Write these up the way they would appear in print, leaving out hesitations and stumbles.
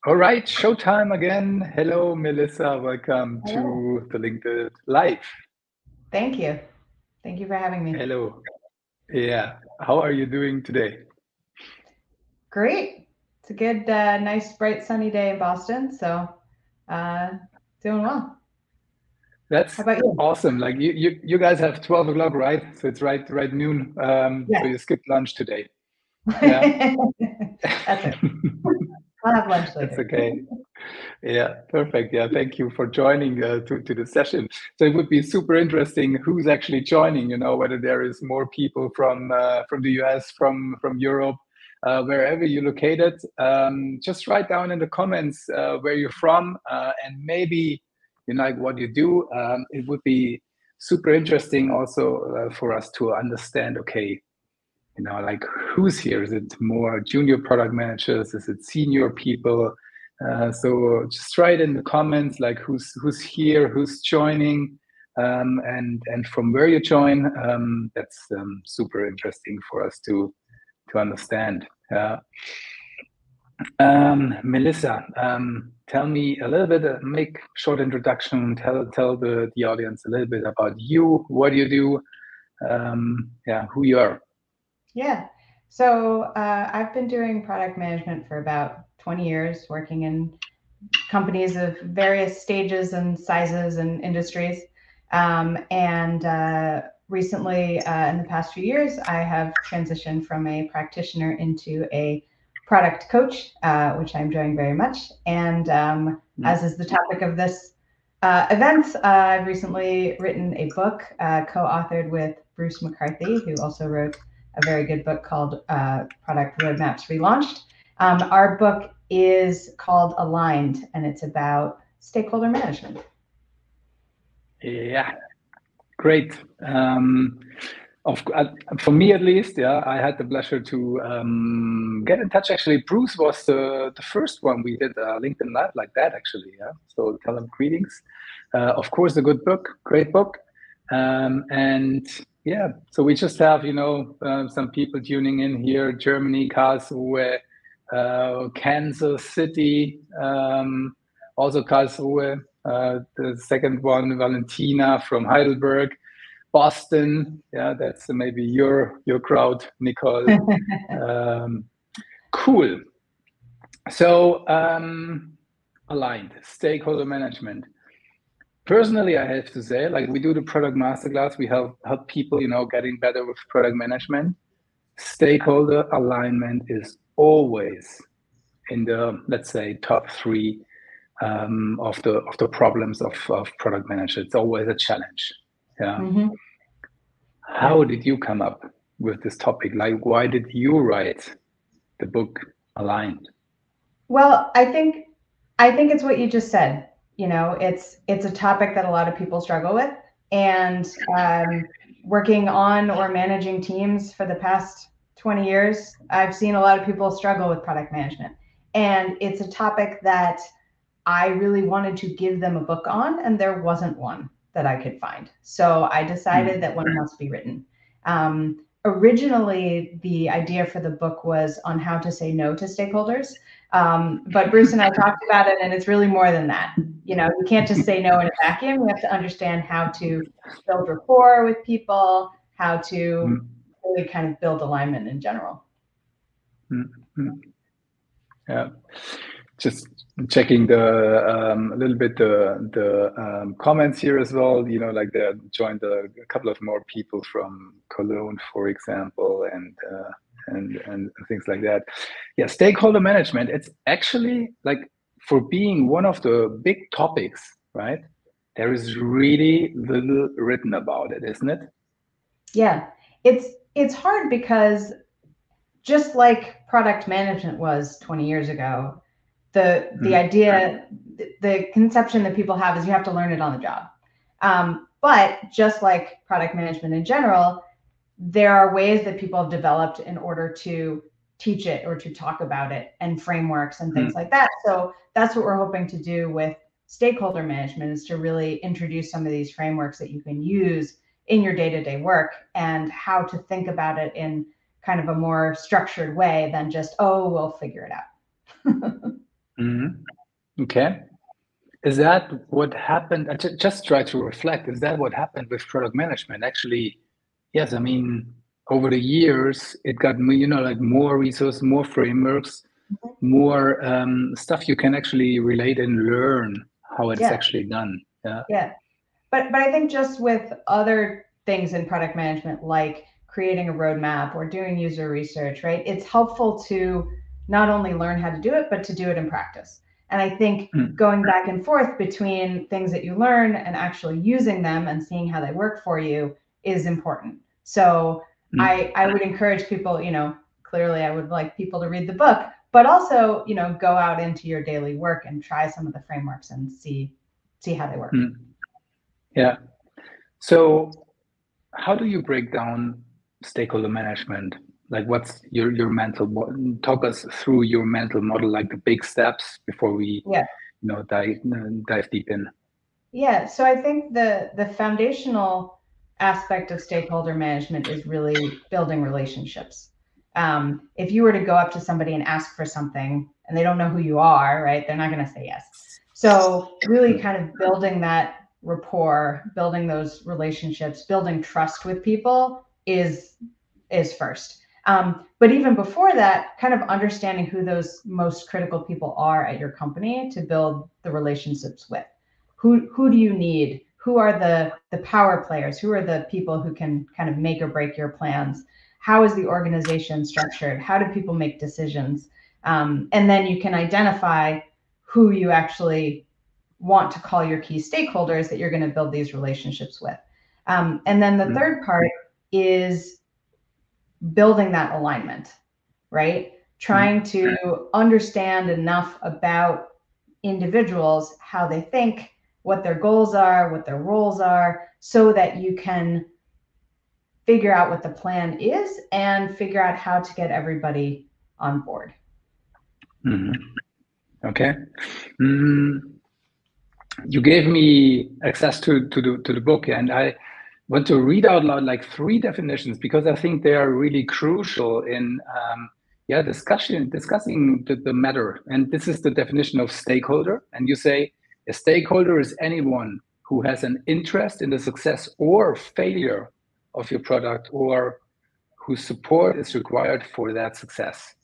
All right, showtime again. Hello, Melissa. Welcome Hello. to the LinkedIn Live. Thank you. Thank you for having me. Hello. Yeah. How are you doing today? Great. It's a good, nice, bright, sunny day in Boston. Uh, doing well. How That's about you? awesome. Like you guys have 12 o'clock, right? So it's right noon. So Yes. you skipped lunch today. Yeah. That's it. I'll have lunch That's later. okay. Yeah, perfect. Yeah, thank you for joining to the session. So it would be super interesting who's actually joining. Whether there is more people from the US, from Europe, wherever you're located. Just write down in the comments where you're from and maybe like what you do. It would be super interesting also for us to understand. Okay, like who's here? Is it more junior product managers? Is it senior people? So just write in the comments like who's here, who's joining, and from where you join. That's super interesting for us to understand. Melissa, tell me a little bit. Make short introduction. Tell the audience a little bit about you. What you do. Yeah, who you are. Yeah. I've been doing product management for about 20 years, working in companies of various stages and sizes and industries. And recently, in the past few years, I have transitioned from a practitioner into a product coach, which I'm enjoying very much. And as is the topic of this event, I've recently written a book co-authored with Bruce McCarthy, who also wrote a very good book called Product Roadmaps Relaunched. Our book is called Aligned, and it's about stakeholder management. Yeah, great. Of, for me at least, yeah, I had the pleasure to get in touch. Actually, Bruce was the first one we did LinkedIn Live like that, actually. Yeah, so tell him greetings. Of course, a good book, great book. And yeah, so we just have, some people tuning in here, Germany, Karlsruhe, Kansas City, also Karlsruhe, the second one, Valentina from Heidelberg, Boston. Yeah, that's maybe your crowd, Nicole. Um, cool. So aligned stakeholder management. Personally, I have to say, like we do the product masterclass, we help people, getting better with product management. Stakeholder alignment is always in the, let's say, top three of the problems of product managers. It's always a challenge. Yeah. Hmm. How Yeah. did you come up with this topic? Like, why did you write the book Aligned? Well, I think it's what you just said. It's a topic that a lot of people struggle with, and working on or managing teams for the past 20 years, I've seen a lot of people struggle with product management, and it's a topic that I really wanted to give them a book on, and there wasn't one that I could find. So I decided Mm, that one must be written. Originally, the idea for the book was on how to say no to stakeholders. But Bruce and I talked about it, and it's really more than that. You can't just say no in a vacuum. You have to understand how to build rapport with people, how to mm, really kind of build alignment in general. mm, mm. Yeah. Just checking the a little bit the comments here as well. Like there joined a couple of more people from Cologne, for example, and things like that. Yeah, stakeholder management. It's actually like for being one of the big topics, right? There is really little written about it, isn't it? Yeah, it's hard because just like product management was 20 years ago, the Mm, idea, the conception that people have is you have to learn it on the job. But just like product management in general, there are ways that people have developed in order to teach it or to talk about it, and frameworks and things mm, like that. So that's what we're hoping to do with stakeholder management, is to really introduce some of these frameworks that you can use in your day-to-day work, and how to think about it in kind of a more structured way than just, oh, we'll figure it out. Mhm. Okay. Is that what happened? Just try to reflect. Is that what happened with product management? Actually, yes. I mean, over the years, it got like more resources, more frameworks, more stuff you can actually relate and learn how it's Yeah, actually done. Yeah. yeah. But I think just with other things in product management, like creating a roadmap or doing user research, right? It's helpful to not only learn how to do it, but to do it in practice. And I think Mm. going back and forth between things that you learn and actually using them and seeing how they work for you is important. So Mm. I would encourage people, clearly I would like people to read the book, but also, go out into your daily work and try some of the frameworks and see how they work. Mm. Yeah. So, how do you break down stakeholder management? Like, what's your mental? Talk us through your mental model, like the big steps before we, Yeah. dive deep in. Yeah, so I think the foundational aspect of stakeholder management is really building relationships. If you were to go up to somebody and ask for something and they don't know who you are, right, they're not going to say yes. So really kind of building that rapport, building those relationships, building trust with people is first. But even before that, kind of understanding who those most critical people are at your company to build the relationships with. Who do you need? Who are the power players? Who are the people who can kind of make or break your plans? How is the organization structured? How do people make decisions? And then you can identify who you actually want to call your key stakeholders that you're going to build these relationships with. And then the third part is building that alignment, right? Trying to understand enough about individuals, how they think, what their goals are, what their roles are, so that you can figure out what the plan is and figure out how to get everybody on board. Mm-hmm. Okay. Mm, you gave me access to the book, and I want to read out loud like three definitions because I think they are really crucial in discussing the matter. And this is the definition of stakeholder. And you say a stakeholder is anyone who has an interest in the success or failure of your product or whose support is required for that success.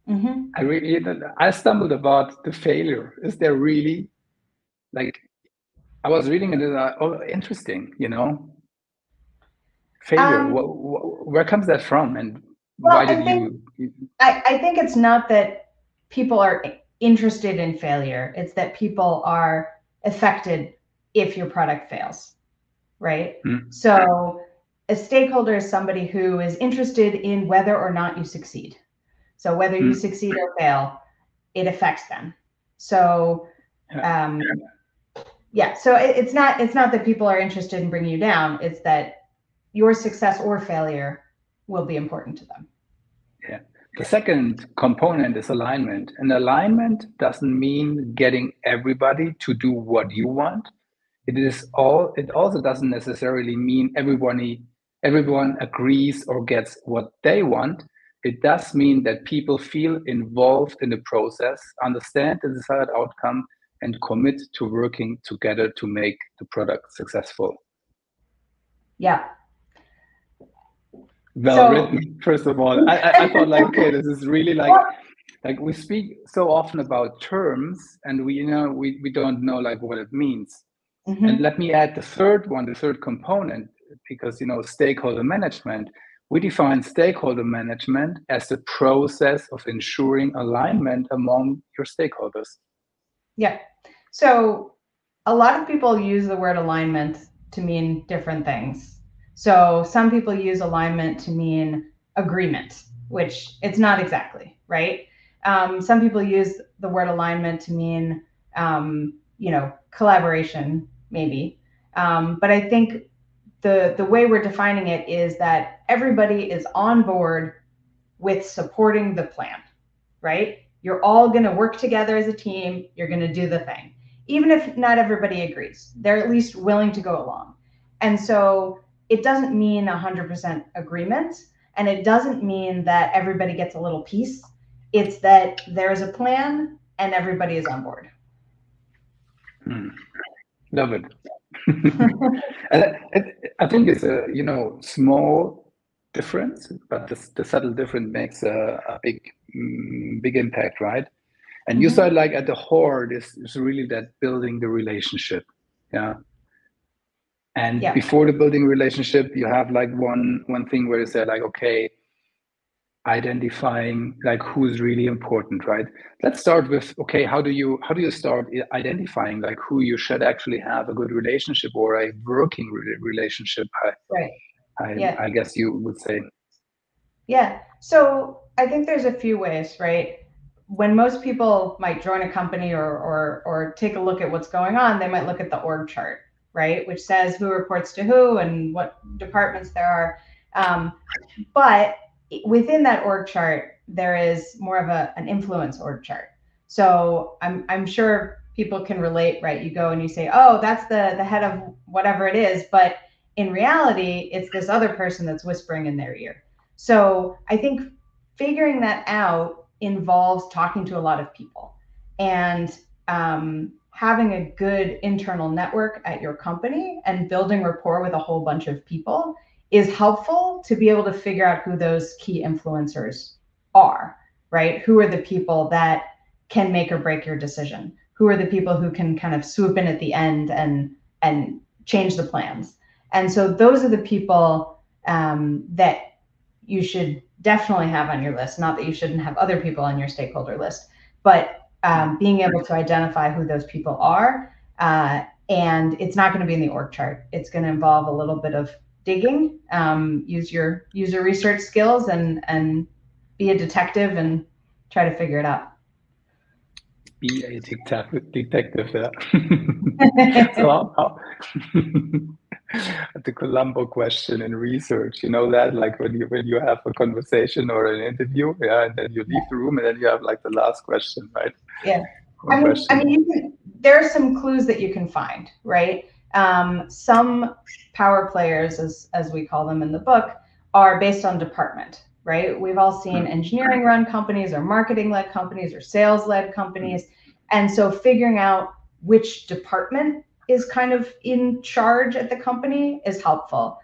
Mm-hmm. I stumbled about the failure. Is there really like I was reading it and oh, interesting, failure. Um, Where comes that from, and well, why did I think it's not that people are interested in failure. It's that people are affected if your product fails, right? Hmm. So a stakeholder is somebody who is interested in whether or not you succeed. So whether you Hmm. succeed or fail, it affects them. So Yeah. um, yeah, so it's not that people are interested in bringing you down. It's that your success or failure will be important to them. Yeah. The second component is alignment. And alignment doesn't mean getting everybody to do what you want. It also doesn't necessarily mean everyone agrees or gets what they want. It does mean that people feel involved in the process, understand the desired outcome, and commit to working together to make the product successful. Yeah. Well So written, first of all. I thought like, okay, this is really like we speak so often about terms and we don't know like what it means. And mhm. let me add the third one, the third component, because stakeholder management. We define stakeholder management as the process of ensuring alignment among your stakeholders. Yeah. So a lot of people use the word alignment to mean different things. So some people use alignment to mean agreement, which it's not exactly, right? Some people use the word alignment to mean, collaboration, maybe. But I think the way we're defining it is that everybody is on board with supporting the plan, right? You're all going to work together as a team. You're going to do the thing. Even if not everybody agrees, they're at least willing to go along. And so it doesn't mean 100% agreement. And it doesn't mean that everybody gets a little piece. It's that there's a plan and everybody is on board. Love it. And I think it's a small difference, but the subtle difference makes a big impact, right? And you saw like at the heart is really that building the relationship, yeah. And before the building relationship, you have like one thing where you say like, okay, identifying like who's really important, right? Let's start with, okay, how do you start identifying like who you should actually have a good relationship or a working relationship? I guess you would say. Yeah. So I think there's a few ways, right? When most people might join a company or take a look at what's going on, they might look at the org chart, right, which says who reports to who and what departments there are. But within that org chart, there is more of an influence org chart. So I'm sure people can relate, right? You go and you say, oh, that's the head of whatever it is, but in reality, it's this other person that's whispering in their ear. So I think figuring that out involves talking to a lot of people and having a good internal network at your company and building rapport with a whole bunch of people is helpful to be able to figure out who those key influencers are, right? Who are the people that can make or break your decision? Who are the people who can kind of swoop in at the end and change the plans? And so those are the people that you should definitely have on your list. Not that you shouldn't have other people on your stakeholder list, but being able to identify who those people are. And it's not going to be in the org chart. It's going to involve a little bit of digging, use your user research skills and be a detective and try to figure it out. Be a detective, yeah. So the Columbo question in research, that, like when you have a conversation or an interview, yeah, and then you leave the room and then you have like the last question, right? Yeah. I mean, there are some clues that you can find, right? Some power players, as we call them in the book, are based on department, right? We've all seen engineering-run companies or marketing-led companies or sales-led companies. And so figuring out which department is kind of in charge at the company is helpful.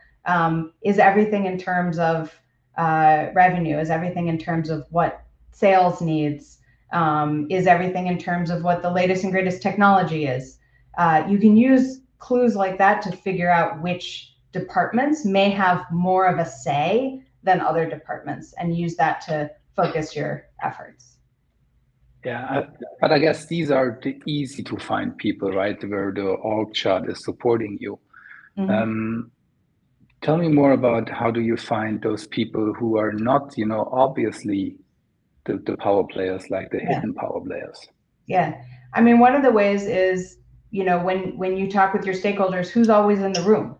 Is everything in terms of revenue? Is everything in terms of what sales needs? Is everything in terms of what the latest and greatest technology is? You can use clues like that to figure out which departments may have more of a say than other departments and use that to focus your efforts. Yeah, but I guess these are the easy to find people, right? Where the org chart is supporting you. Tell me more about how do you find those people who are not, obviously the power players, like the hidden power players. Yeah. I mean, one of the ways is, when you talk with your stakeholders, who's always in the room?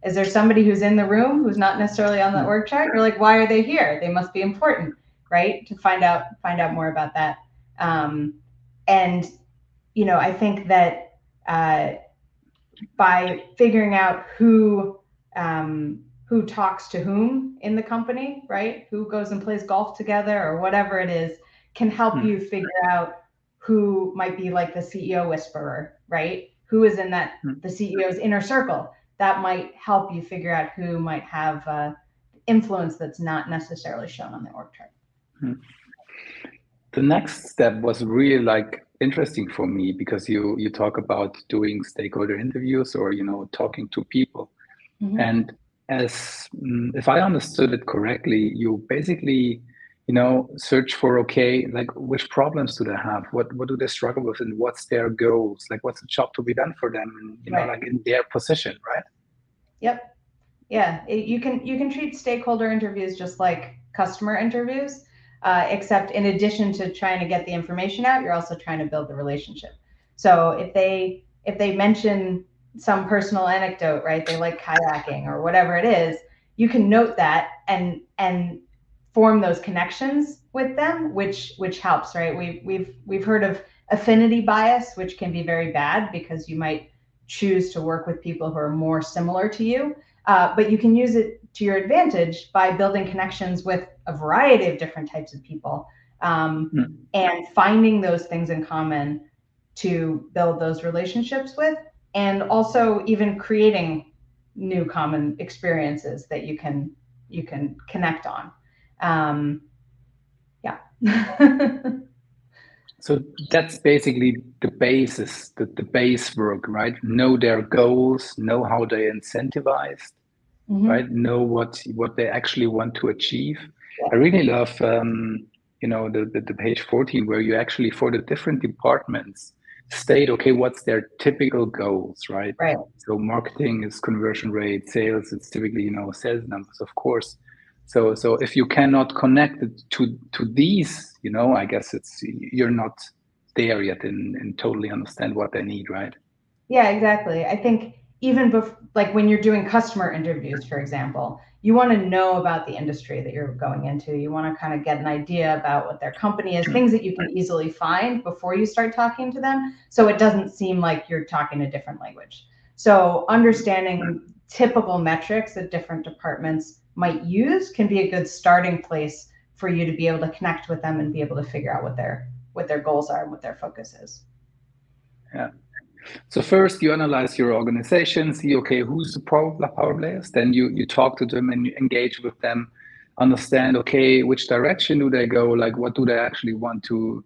Is there somebody who's in the room who's not necessarily on the org chart? You're like, why are they here? They must be important, right? To find out more about that. And, I think that by figuring out who talks to whom in the company, right? Who goes and plays golf together or whatever it is, can help you figure out who might be like the CEO whisperer, right? Who is in the CEO's inner circle. That might help you figure out who might have influence that's not necessarily shown on the org chart. The next step was really like interesting for me because you talk about doing stakeholder interviews or talking to people, and as if I understood it correctly, you basically search for, okay, like which problems do they have, what do they struggle with, and what's their goals, like what's the job to be done for them, and like in their position, right? Yep. Yeah, you can treat stakeholder interviews just like customer interviews, except in addition to trying to get the information out, you're also trying to build the relationship. So if they mention some personal anecdote, right, they like kayaking or whatever it is, you can note that and form those connections with them, which helps, right? We've heard of affinity bias, which can be very bad because you might choose to work with people who are more similar to you. But you can use it to your advantage by building connections with a variety of different types of people and finding those things in common to build those relationships with, and also even creating new common experiences that you can connect on. Yeah. So that's basically the basis, the base work, right? Know their goals, know how they incentivized, right? Know what they actually want to achieve. Yeah. I really love, the page 14, where you actually, for the different departments, state, okay, what's their typical goals, right? Right. So marketing is conversion rate, sales, it's typically, sales numbers, of course. So if you cannot connect it to these, I guess you're not there yet and totally understand what they need, right? Yeah, exactly. I think even like when you're doing customer interviews, for example, you want to know about the industry that you're going into. You want to kind of get an idea about what their company is, things that you can easily find before you start talking to them, so it doesn't seem like you're talking a different language. So understanding typical metrics that different departments might use can be a good starting place for you to be able to connect with them and be able to figure out what their goals are and what their focus is. Yeah. So first you analyze your organization, see, okay, who's the power players? Then you talk to them and you engage with them, understand, okay, which direction do they go? Like, what do they actually want to,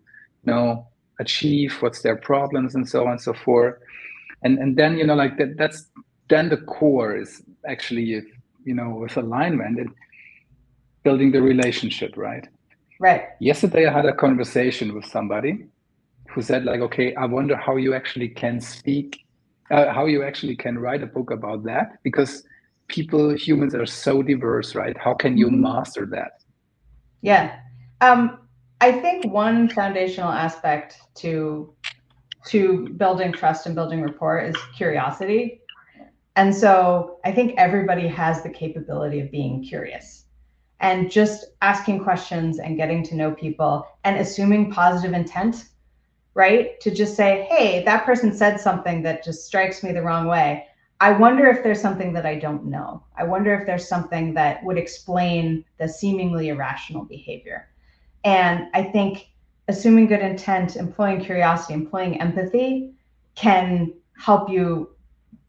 achieve? What's their problems and so on and so forth. And then, like that's then the core is actually, with alignment and building the relationship, right? Right. Yesterday I had a conversation with somebody who said, like, okay, I wonder how you actually can how you actually can write a book about that, because humans are so diverse, right? How can you master that? Yeah. I think one foundational aspect to building trust and building rapport is curiosity. And so I think everybody has the capability of being curious and just asking questions and getting to know people and assuming positive intent, right? To just say, hey, that person said something that just strikes me the wrong way. I wonder if there's something that I don't know. I wonder if there's something that would explain the seemingly irrational behavior. And I think assuming good intent, employing curiosity, employing empathy can help you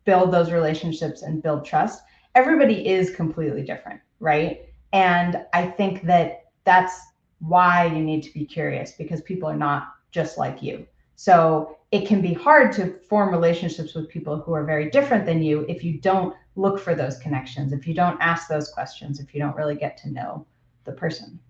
build those relationships and build trust. Everybody is completely different, right? And I think that that's why you need to be curious, because people are not just like you. So it can be hard to form relationships with people who are very different than you if you don't look for those connections, if you don't ask those questions, if you don't really get to know the person.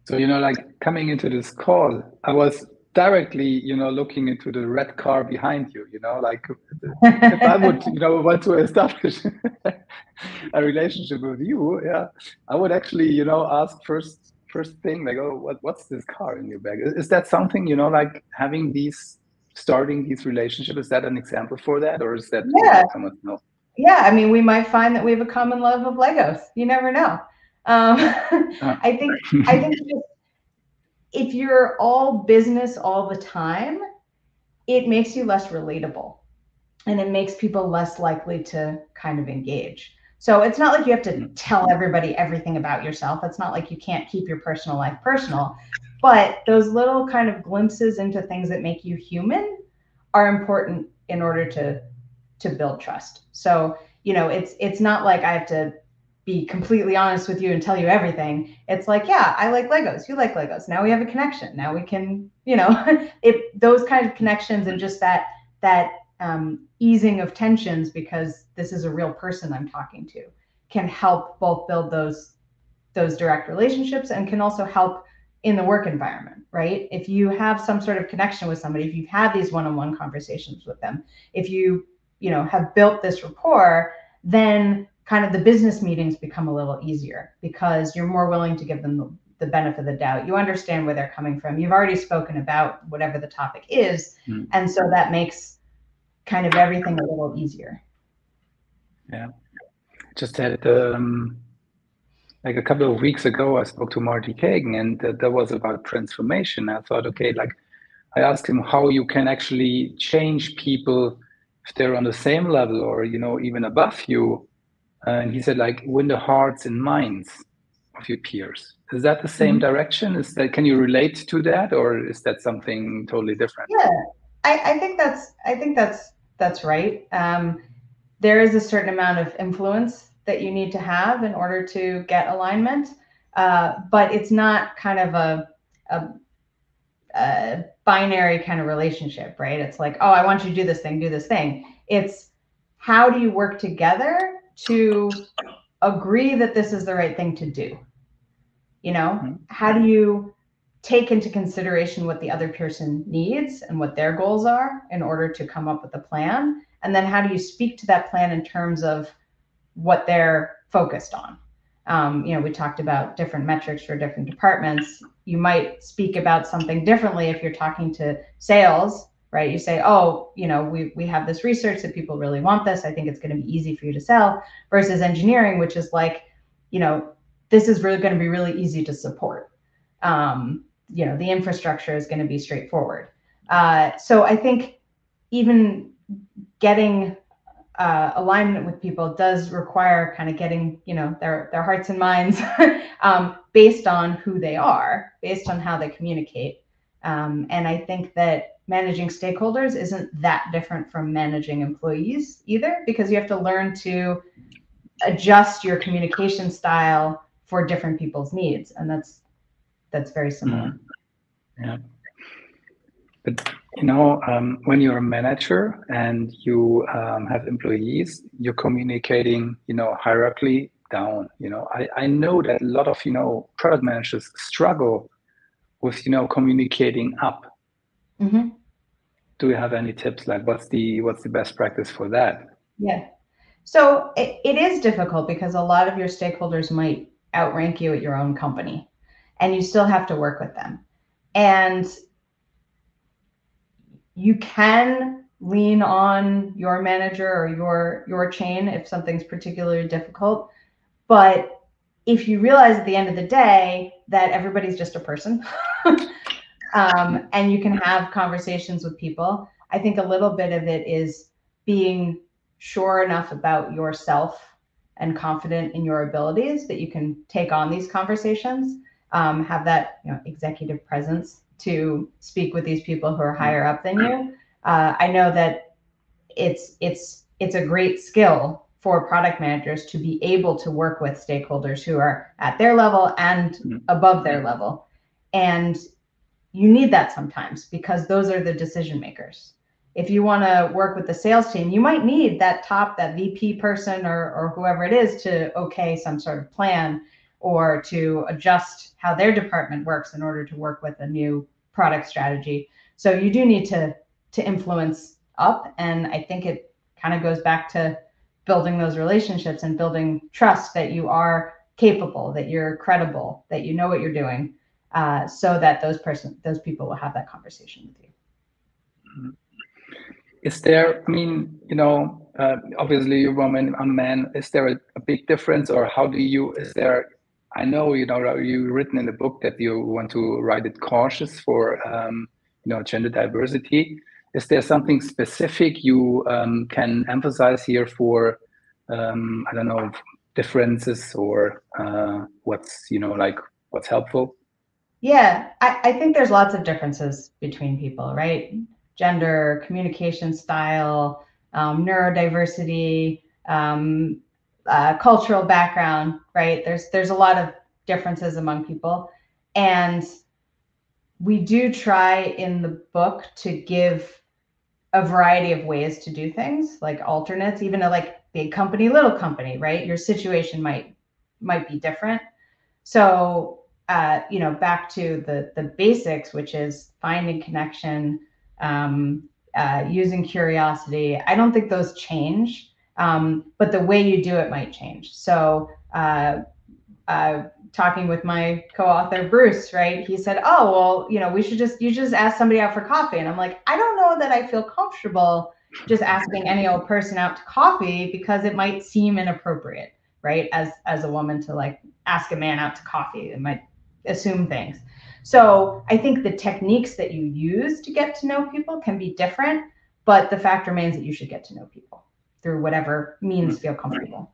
So, like coming into this call, I was directly, looking into the red car behind you, like if I would, want to establish a relationship with you, yeah, I would actually, ask first thing, like, oh, what's this car in your bag? Is that something, like starting these relationships, is that an example for that? Or is that someone else? Yeah, I mean, we might find that we have a common love of Legos. You never know. I think just, if you're all business all the time, it makes you less relatable, and it makes people less likely to kind of engage. So it's not like you have to tell everybody everything about yourself. It's not like you can't keep your personal life personal, but those little kind of glimpses into things that make you human are important in order to build trust. So, it's not like I have to be completely honest with you and tell you everything. It's like, yeah, I like Legos. You like Legos. Now we have a connection. Now we can, those kind of connections, and just that easing of tensions, because this is a real person I'm talking to, can help both build those direct relationships, and can also help in the work environment, right? If you have some sort of connection with somebody, if you've had these one-on-one conversations with them, if you have built this rapport, then kind of the business meetings become a little easier, because you're more willing to give them the benefit of the doubt. You understand where they're coming from. You've already spoken about whatever the topic is. And so that makes kind of everything a little easier. Yeah. Just had like a couple of weeks ago, I spoke to Marty Kagan, and that was about transformation. I thought, okay, like I asked him how you can actually change people if they're on the same level or, even above you. And he said, like, win the hearts and minds. of your peers. Is that the same direction? Can you relate to that, or is that something totally different? Yeah, I think that's right. There is a certain amount of influence that you need to have in order to get alignment, but it's not kind of a binary kind of relationship, right? It's like, oh, I want you to do this thing, do this thing. It's how do you work together to agree that this is the right thing to do? You know, how do you take into consideration what the other person needs and what their goals are in order to come up with a plan? And then how do you speak to that plan in terms of what they're focused on? You know, we talked about different metrics for different departments. You might speak about something differently if you're talking to sales, right? You say, oh, you know, we have this research that people really want this. I think it's going to be easy for you to sell, versus engineering, which is like, you know, this is really going to be really easy to support. You know, the infrastructure is going to be straightforward. So I think even getting alignment with people does require kind of getting, you know, their hearts and minds based on who they are, based on how they communicate. And I think that managing stakeholders isn't that different from managing employees either, because you have to learn to adjust your communication style for different people's needs, and that's very similar. Yeah. But you know, when you're a manager and you have employees, you're communicating, you know, hierarchy down. You know, I know that a lot of, you know, product managers struggle with, you know, communicating up. Mm-hmm. Do you have any tips? Like, what's the best practice for that? Yeah. So it is difficult because a lot of your stakeholders might outrank you at your own company, and you still have to work with them. And you can lean on your manager or your chain if something's particularly difficult. But if you realize at the end of the day that everybody's just a person, and you can have conversations with people, I think a little bit of it is being sure enough about yourself and confident in your abilities that you can take on these conversations, have that, you know, executive presence to speak with these people who are higher up than you. I know that it's a great skill for product managers to be able to work with stakeholders who are at their level and above their level. And you need that sometimes because those are the decision makers. If you want to work with the sales team, you might need that VP person or whoever it is to okay some sort of plan or to adjust how their department works in order to work with a new product strategy. So you do need to influence up. And I think it kind of goes back to building those relationships and building trust that you are capable, that you're credible, that you know what you're doing, so that those people will have that conversation with you. Is there, I mean, you know, obviously you're a woman, I'm a man. Is there a big difference, or how do you, is there, I know, you know, you've written in the book that you want to write it cautious for, you know, gender diversity. Is there something specific you can emphasize here for, I don't know, differences or what's, you know, like what's helpful? Yeah, I think there's lots of differences between people, right? Gender, communication style, neurodiversity, cultural background, right? There's a lot of differences among people. And we do try in the book to give a variety of ways to do things, like alternates, even a like big company, little company, right? Your situation might be different. So you know, back to the basics, which is finding connection, using curiosity. I don't think those change, but the way you do it might change. So talking with my co-author Bruce, right? He said, "Oh, well, you know, you just ask somebody out for coffee." And I'm like, I don't know that I feel comfortable just asking any old person out to coffee because it might seem inappropriate, right? As a woman to like ask a man out to coffee, it might assume things. So I think the techniques that you use to get to know people can be different, but the fact remains that you should get to know people through whatever means feel comfortable.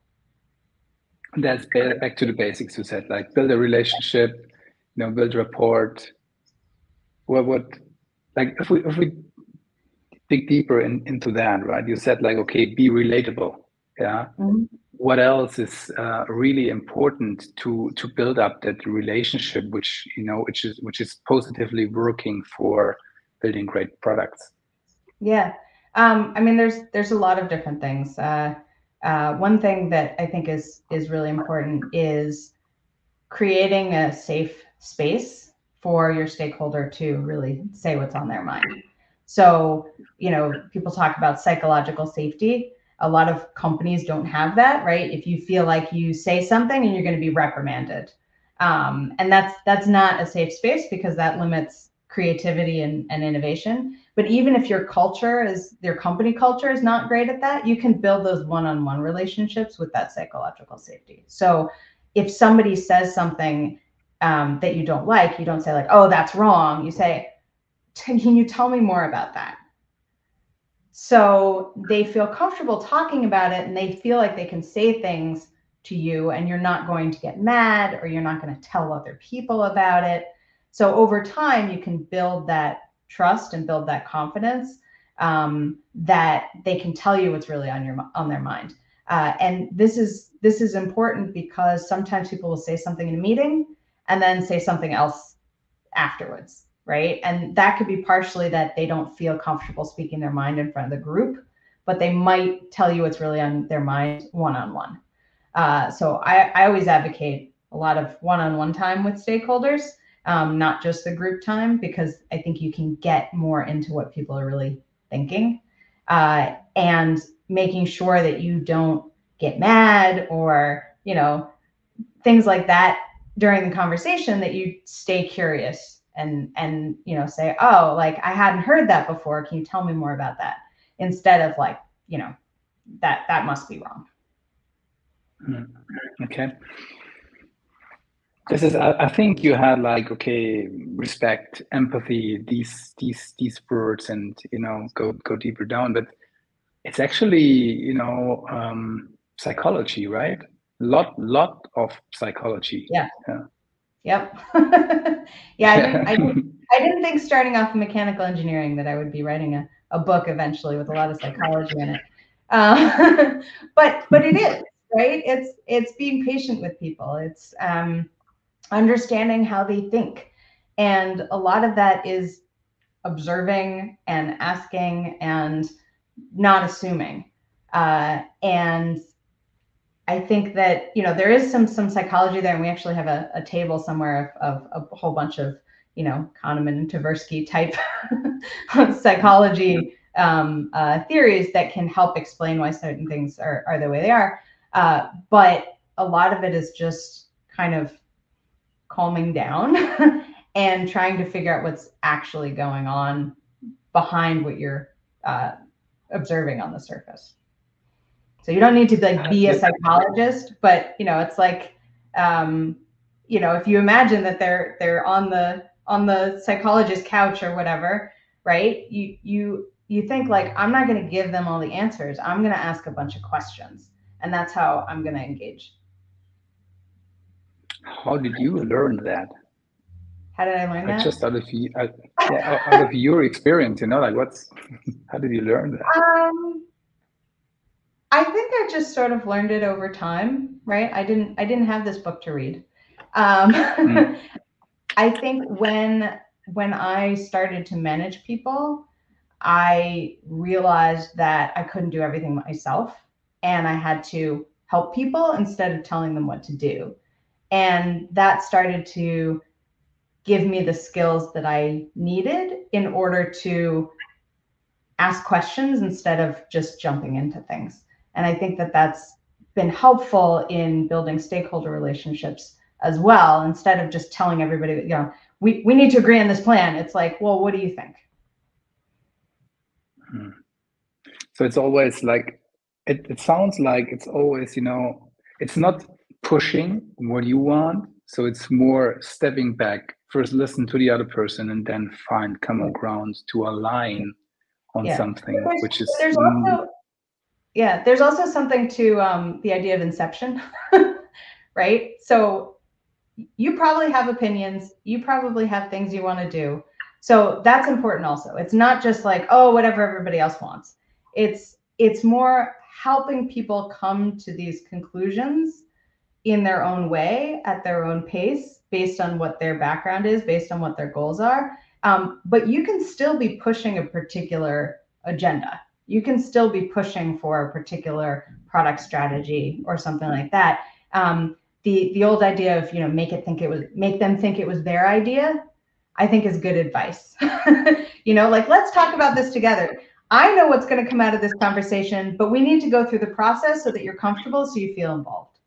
that's back to the basics you said, like build a relationship, build rapport. What like if we dig deeper into that, right? You said like, okay, be relatable. Yeah. Mhm. What else is really important to build up that relationship, which is positively working for building great products? Yeah. I mean, there's a lot of different things. One thing that I think is really important is creating a safe space for your stakeholder to really say what's on their mind. So, people talk about psychological safety. A lot of companies don't have that, right? If you feel like you say something and you're going to be reprimanded, and that's not a safe space because that limits creativity and innovation. But even if your company culture is not great at that, you can build those one-on-one relationships with that psychological safety. So if somebody says something that you don't like, you don't say like, "Oh, that's wrong." You say, "Can you tell me more about that?" So they feel comfortable talking about it and they feel like they can say things to you and you're not going to get mad or you're not going to tell other people about it. So over time, you can build that trust and build that confidence, that they can tell you what's really on their mind. And this is important because sometimes people will say something in a meeting and then say something else afterwards, right? And that could be partially that they don't feel comfortable speaking their mind in front of the group, but they might tell you what's really on their mind one-on-one. So I always advocate a lot of one-on-one time with stakeholders, not just the group time, because I think you can get more into what people are really thinking, and making sure that you don't get mad or things like that during the conversation, that you stay curious and say, "Oh, like I hadn't heard that before. Can you tell me more about that?" Instead of like, that must be wrong. Okay. This is, I think you had like, okay, respect, empathy, these words, and go deeper down. But it's actually psychology, right? Lot of psychology. Yeah. Yeah. Yep. Yeah, I didn't think starting off in mechanical engineering that I would be writing a book eventually with a lot of psychology in it. But it is, right? It's being patient with people. It's understanding how they think. And a lot of that is observing and asking and not assuming. And I think that there is some psychology there, and we actually have a table somewhere of a whole bunch of Kahneman and Tversky type psychology theories that can help explain why certain things are the way they are. But a lot of it is just kind of calming down and trying to figure out what's actually going on behind what you're observing on the surface. So you don't need to be a psychologist, but it's like, if you imagine that they're on the psychologist couch or whatever, right? You think like, I'm not going to give them all the answers. I'm going to ask a bunch of questions, and that's how I'm going to engage. How did you learn that? How did I learn Like, that? just out of your experience, like how did you learn that? I think I just sort of learned it over time, right? I didn't have this book to read. I think when I started to manage people, I realized that I couldn't do everything myself, and I had to help people instead of telling them what to do. And that started to give me the skills that I needed in order to ask questions instead of just jumping into things. And I think that that's been helpful in building stakeholder relationships as well. Instead of just telling everybody, we need to agree on this plan. It's like, well, what do you think? So it's always like, it sounds like it's always, it's not pushing what you want. So it's more stepping back, first listen to the other person, and then find common ground to align on Yeah. something, which is There's also something to the idea of inception. right? So you probably have opinions, you probably have things you want to do. So that's important also. It's not just like, oh, whatever everybody else wants. It's more helping people come to these conclusions in their own way, at their own pace, based on what their background is, based on what their goals are. But you can still be pushing a particular agenda. You can still be pushing for a particular product strategy or something like that. The old idea of, you know, make them think it was their idea, I think is good advice. You know, like, let's talk about this together. I know what's going to come out of this conversation, but we need to go through the process so that you're comfortable, so you feel involved.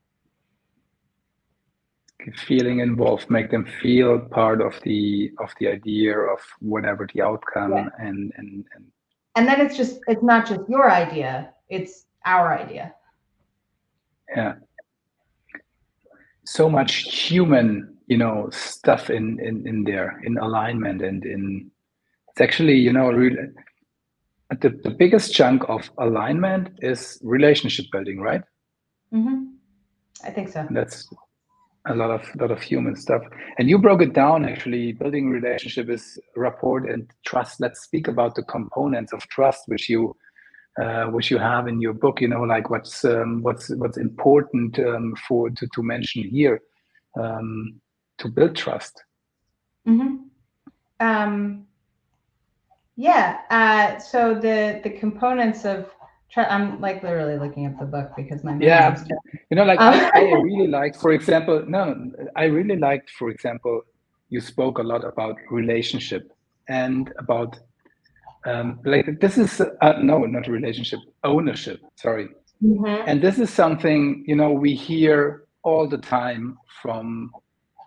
Feeling involved, make them feel part of the idea of whatever the outcome. Yeah. And then it's not just your idea, it's our idea. Yeah, so much human, you know, stuff in there, in alignment, and it's actually, you know, really the biggest chunk of alignment is relationship building, right? Mm-hmm. I think so. And that's a lot of human stuff. And you broke it down, actually. Building relationship is rapport and trust. Let's speak about the components of trust, which you have in your book. You know, like what's important to mention here to build trust. Mm-hmm. Yeah. So the components of I'm like literally looking at the book because my you know, like I really liked, for example, you spoke a lot about relationship and about like this is no, not relationship, ownership. Sorry. Mm-hmm. And this is something, you know, we hear all the time from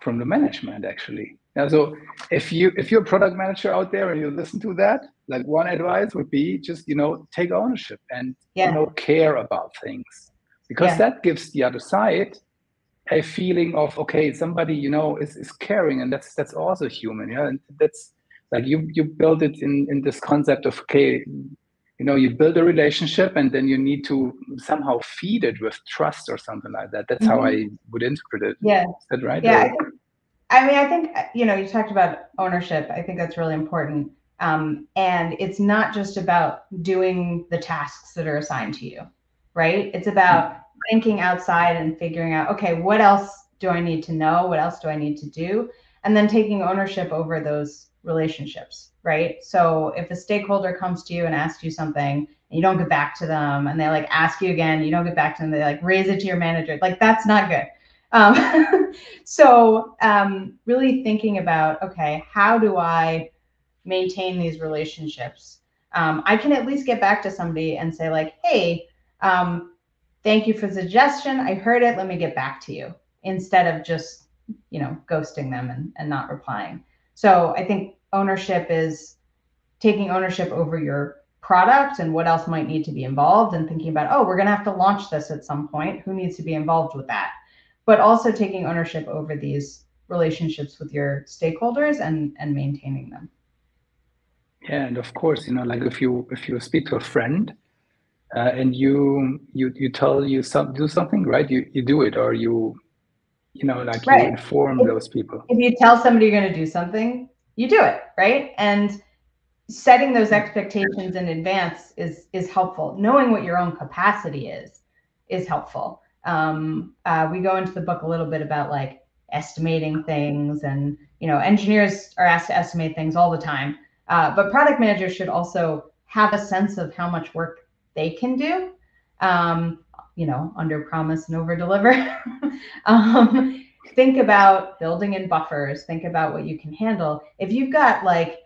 the management, actually. Now, so if you're a product manager out there and you listen to that, like, one advice would be just, you know, take ownership and you know, care about things, because that gives the other side a feeling of, okay, somebody, you know, is caring, and that's also human. Yeah, and that's like you build it in this concept of, okay, you know, you build a relationship and then you need to somehow feed it with trust or something like that. That's how I would interpret it. Yeah. Is that right? Yeah. I think, you know, you talked about ownership. I think that's really important. And it's not just about doing the tasks that are assigned to you, right? It's about thinking outside and figuring out, okay, what else do I need to know? What else do I need to do? And then taking ownership over those relationships, right? So if a stakeholder comes to you and asks you something and you don't get back to them, and they like ask you again, you don't get back to them, they like raise it to your manager, like, that's not good. So really thinking about, okay, how do I maintain these relationships? I can at least get back to somebody and say, like, hey, thank you for the suggestion. I heard it. Let me get back to you, instead of just, you know, ghosting them and not replying. So I think ownership is taking ownership over your product and what else might need to be involved, and thinking about, oh, we're going to have to launch this at some point. Who needs to be involved with that? But also taking ownership over these relationships with your stakeholders and maintaining them. Yeah, and of course, you know, like if you speak to a friend and you tell you do something, right? You do it, or you know, like, you inform those people. If you tell somebody you're going to do something, you do it, right? And setting those expectations in advance is helpful. Knowing what your own capacity is helpful. We go into the book a little bit about like estimating things, and, you know, engineers are asked to estimate things all the time, but product managers should also have a sense of how much work they can do. You know, under promise and over deliver. Think about building in buffers. Think about what you can handle. If you've got like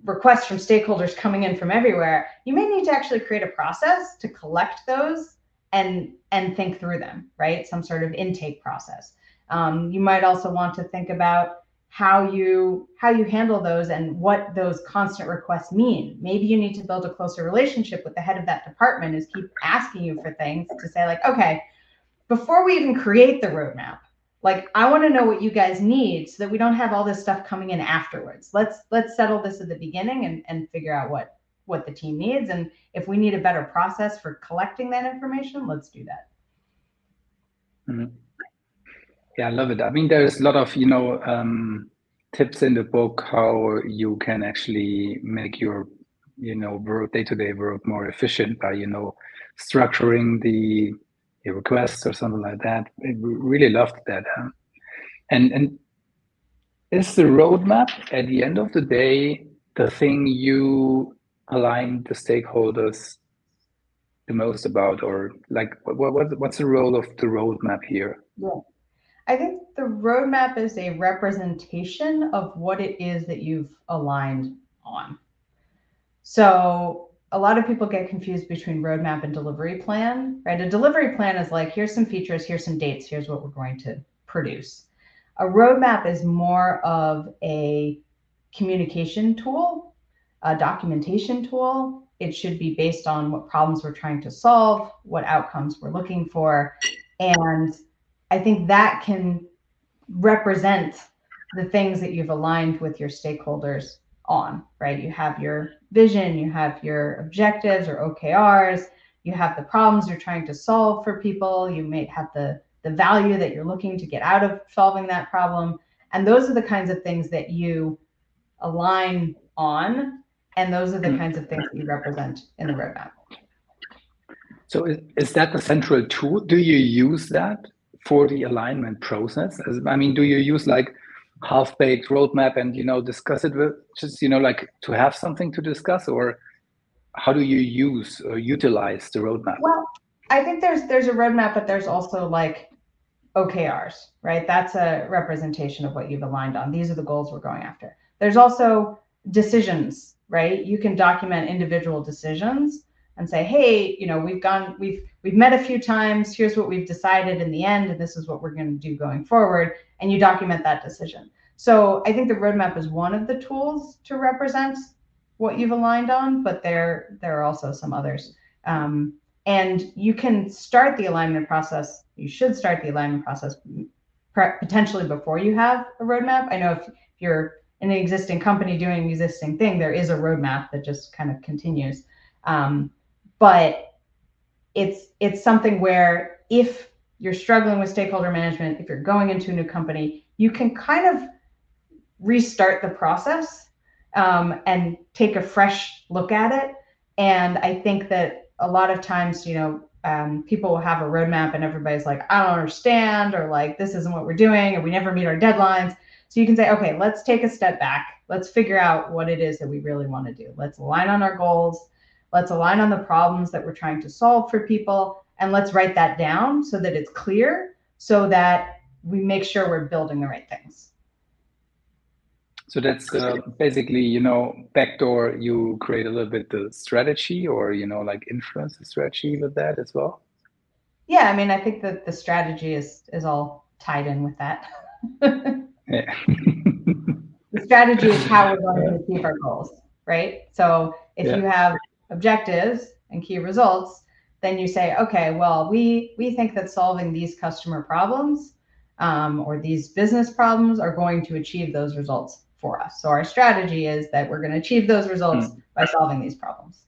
requests from stakeholders coming in from everywhere, you may need to actually create a process to collect those and think through them, right? Some sort of intake process. You might also want to think about how you handle those and what those constant requests mean. Maybe you need to build a closer relationship with the head of that department, who's keep asking you for things, to say like, okay, before we even create the roadmap, like, I want to know what you guys need so that we don't have all this stuff coming in afterwards. Let's settle this at the beginning and figure out what the team needs. And if we need a better process for collecting that information, let's do that. Mm-hmm. Yeah, I love it. I mean, there's a lot of, tips in the book how you can actually make your, work, day-to-day work more efficient by, structuring the requests or something like that. I really loved that. And is the roadmap at the end of the day the thing you align the stakeholders the most about, or like what's the role of the roadmap here? Yeah. I think the roadmap is a representation of what it is that you've aligned on. So a lot of people get confused between roadmap and delivery plan, right? A delivery plan is like, here's some features, here's some dates, here's what we're going to produce. A roadmap is more of a communication tool, a documentation tool. It should be based on what problems we're trying to solve, what outcomes we're looking for. And I think that can represent the things that you've aligned with your stakeholders on, right? You have your vision, you have your objectives or OKRs, you have the problems you're trying to solve for people, you may have the value that you're looking to get out of solving that problem. And those are the kinds of things that you align on, and those are the kinds of things that you represent in the roadmap. So is that the central tool? Do you use that for the alignment process? I mean, do you use like half-baked roadmap and, discuss it with just, like to have something to discuss, or how do you use or utilize the roadmap? Well, I think there's a roadmap, but there's also like OKRs, right? That's a representation of what you've aligned on. These are the goals we're going after. There's also decisions, right? You can document individual decisions and say, hey, we've met a few times. Here's what we've decided in the end, and this is what we're going to do going forward. And you document that decision. So I think the roadmap is one of the tools to represent what you've aligned on, but there are also some others. And you can start the alignment process. You should start the alignment process potentially before you have a roadmap. I know if you're in an existing company doing an existing thing, there is a roadmap that just kind of continues. But it's something where if you're struggling with stakeholder management, if you're going into a new company, you can kind of restart the process and take a fresh look at it. And I think that a lot of times, people will have a roadmap and everybody's like, I don't understand, or like, this isn't what we're doing, or we never meet our deadlines. So you can say, okay, let's take a step back. Let's figure out what it is that we really want to do. Let's align on our goals. Let's align on the problems that we're trying to solve for people. And let's write that down so that it's clear, so that we make sure we're building the right things. So that's basically, backdoor, you create a little bit the strategy, or, like influence the strategy with that as well? Yeah, I mean, I think that the strategy is all tied in with that. Yeah. The strategy is how we're going to achieve our goals, right? So if you have objectives and key results, then you say, okay, well, we think that solving these customer problems or these business problems are going to achieve those results for us. So our strategy is that we're going to achieve those results by solving these problems.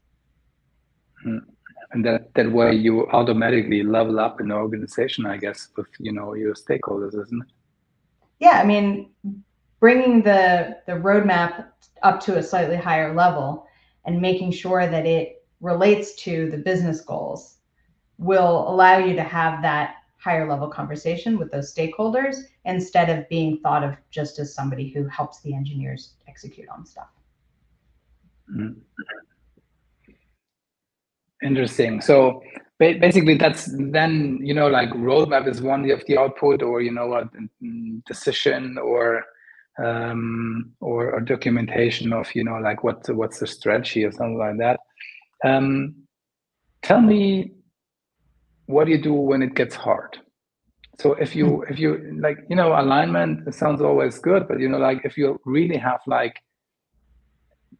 And that way you automatically level up in the organization, I guess, with your stakeholders, isn't it? Yeah, I mean, bringing the roadmap up to a slightly higher level and making sure that it relates to the business goals will allow you to have that higher level conversation with those stakeholders, instead of being thought of just as somebody who helps the engineers execute on stuff. Interesting. So basically that's then, like roadmap is one of the output, or, what decision or documentation of, like what's the strategy or something like that. Tell me, what do you do when it gets hard? So if you like, alignment, it sounds always good, but like if you really have like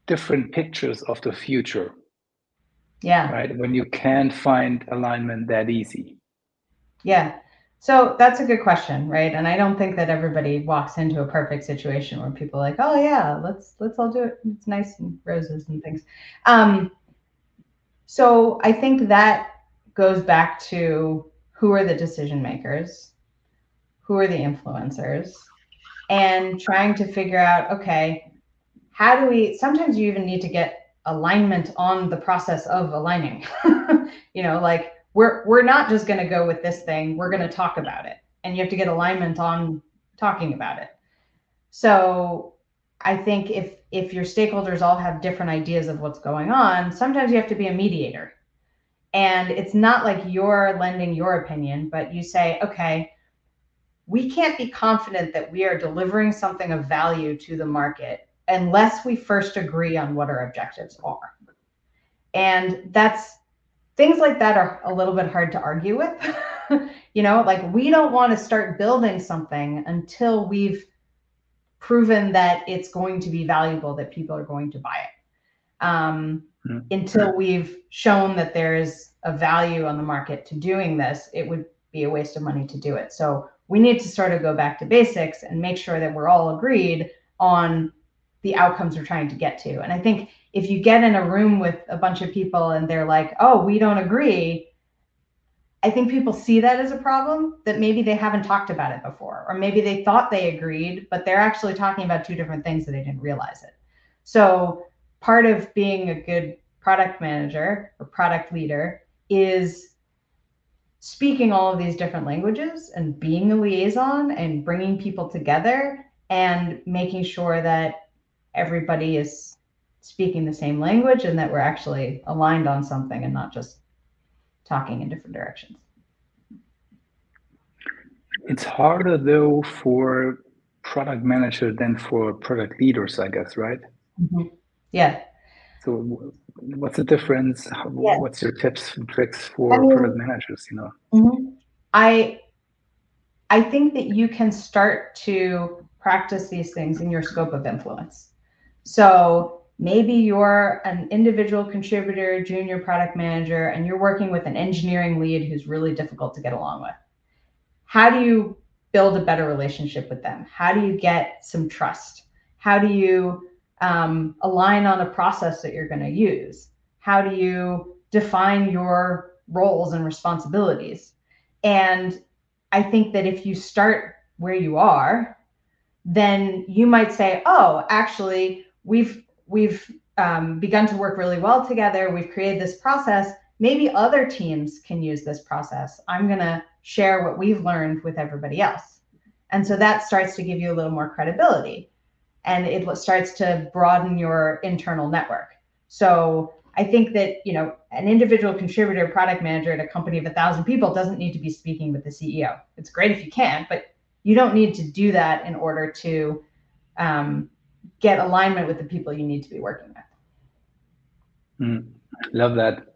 different pictures of the future, right, when you can't find alignment that easy. Yeah. So that's a good question, right? And I don't think that everybody walks into a perfect situation where people are like, oh yeah, let's all do it. It's nice and roses and things. So I think that goes back to, who are the decision makers? who are the influencers, and trying to figure out, okay, how do we, sometimes you even need to get alignment on the process of aligning. Like we're not just going to go with this thing, we're going to talk about it, and you have to get alignment on talking about it. So I think if your stakeholders all have different ideas of what's going on, sometimes you have to be a mediator. And it's not like you're lending your opinion, but you say, okay, we can't be confident that we are delivering something of value to the market unless we first agree on what our objectives are. And that's, things like that are a little bit hard to argue with. Like we don't want to start building something until we've proven that it's going to be valuable, that people are going to buy it. Until we've shown that there's a value on the market to doing this, it would be a waste of money to do it. So we need to sort of go back to basics and make sure that we're all agreed on the outcomes we're trying to get to. And I think if you get in a room with a bunch of people and they're like, oh, we don't agree, I think people see that as a problem, that maybe they haven't talked about it before, or maybe they thought they agreed, but they're actually talking about two different things that they didn't realize it. So part of being a good product manager or product leader is speaking all of these different languages and being a liaison and bringing people together and making sure that everybody is speaking the same language and that we're actually aligned on something and not just talking in different directions. It's harder though for product manager than for product leaders, I guess, right? Mm-hmm. Yeah. So what's the difference? What's your tips and tricks for product managers, Mm-hmm. I think that you can start to practice these things in your scope of influence. So maybe you're an individual contributor, junior product manager, and you're working with an engineering lead who's really difficult to get along with. How do you build a better relationship with them? How do you get some trust? How do you align on a process that you're going to use? How do you define your roles and responsibilities? And I think that if you start where you are, then you might say, oh, actually, we've begun to work really well together. We've created this process. Maybe other teams can use this process. I'm going to share what we've learned with everybody else. And so that starts to give you a little more credibility, and it starts to broaden your internal network. So I think that, an individual contributor, product manager at a company of 1,000 people doesn't need to be speaking with the CEO. It's great if you can, but you don't need to do that in order to get alignment with the people you need to be working with. Love that.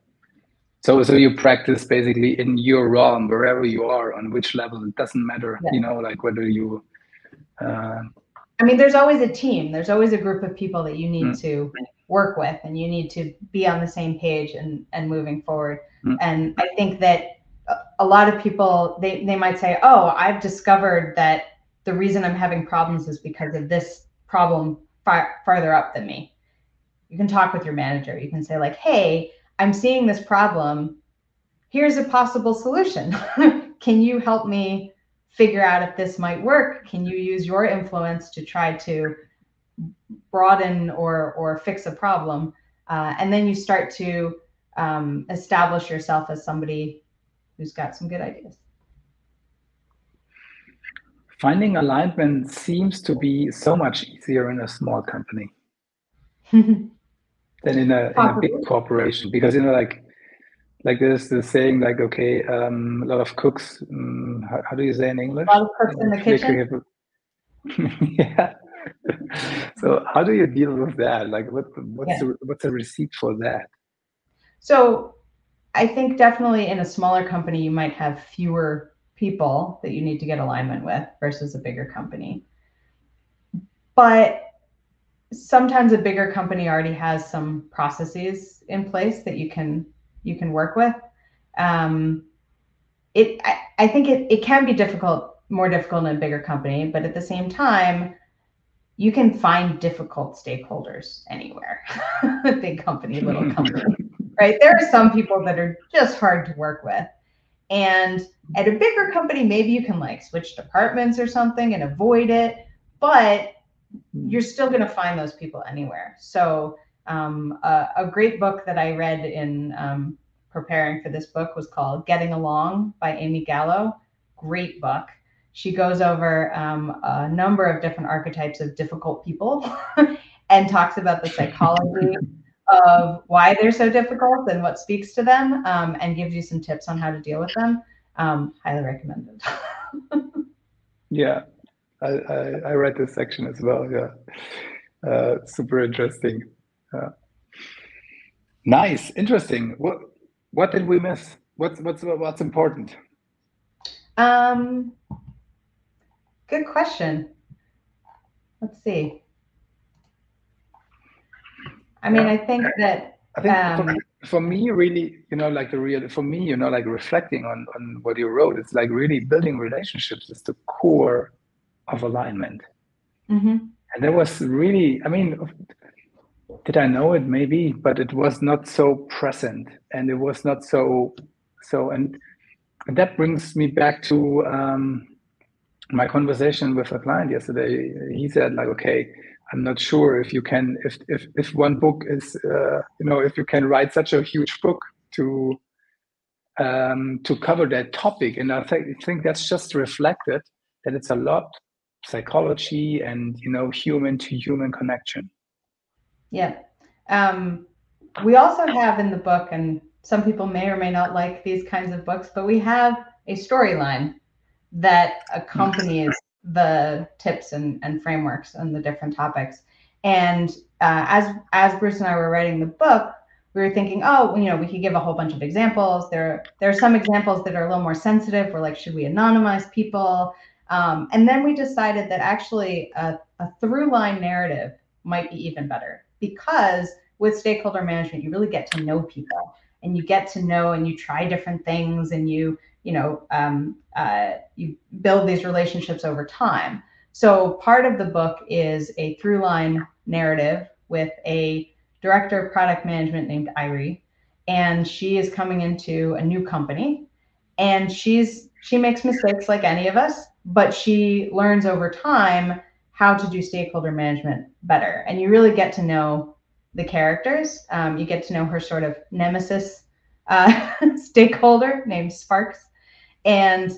So you practice basically in your realm, wherever you are, on which level, it doesn't matter, like whether you... there's always a team. There's always a group of people that you need to work with, and you need to be on the same page and moving forward. And I think that a lot of people, they might say, oh, I've discovered that the reason I'm having problems is because of this problem farther up than me. You can talk with your manager. You can say like, hey, I'm seeing this problem. Here's a possible solution. Can you help me figure out if this might work? Can you use your influence to try to broaden or fix a problem? And then you start to establish yourself as somebody who's got some good ideas. Finding alignment seems to be so much easier in a small company than in a big corporation, because like there's the saying, like, okay, a lot of cooks, how do you say in English? A lot of cooks in the kitchen. Yeah. So how do you deal with that? Like what's the receipt for that? So I think definitely in a smaller company, you might have fewer people that you need to get alignment with versus a bigger company. But sometimes a bigger company already has some processes in place that you can work with. I think it can be more difficult in a bigger company, but at the same time, you can find difficult stakeholders anywhere. Big company, little company, right? There are some people that are just hard to work with. And at a bigger company, maybe you can like switch departments or something and avoid it, but you're still going to find those people anywhere. So a great book that I read in preparing for this book was called Getting Along by Amy Gallo. Great book. She goes over a number of different archetypes of difficult people and talks about the psychology of why they're so difficult and what speaks to them, and gives you some tips on how to deal with them. Highly recommended. Yeah, I read this section as well. Yeah, super interesting. Nice, interesting. What did we miss? What's important? Good question. Let's see. I mean, I think that for me, really, like for me, like reflecting on what you wrote, it's like really building relationships is the core of alignment. Mm-hmm. And there was really, I mean, did I know it? Maybe, but it was not so present, and it was not so, and that brings me back to my conversation with a client yesterday. He said, like, okay, I'm not sure if you can, if one book is, if you can write such a huge book to cover that topic. And I think that's just reflected that it's a lot psychology and, human to human connection. Yeah. We also have in the book, and some people may or may not like these kinds of books, but we have a storyline that accompanies the tips and frameworks and the different topics. And as Bruce and I were writing the book, we were thinking, we could give a whole bunch of examples. There are some examples that are a little more sensitive. We're like, should we anonymize people? And then we decided that actually a through line narrative might be even better, because with stakeholder management, you really get to know people, and you get to know, and you try different things, and you build these relationships over time. So part of the book is a through line narrative with a director of product management named Irie, and she is coming into a new company, and she makes mistakes like any of us, but she learns over time how to do stakeholder management better. And you really get to know the characters. You get to know her sort of nemesis stakeholder named Sparks. And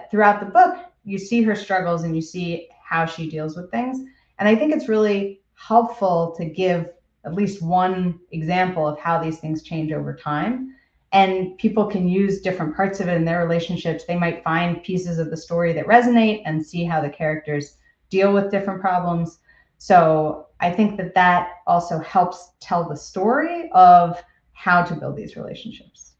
throughout the book, you see her struggles and you see how she deals with things. And I think it's really helpful to give at least one example of how these things change over time. And people can use different parts of it in their relationships. They might find pieces of the story that resonate and see how the characters deal with different problems. So I think that also helps tell the story of how to build these relationships.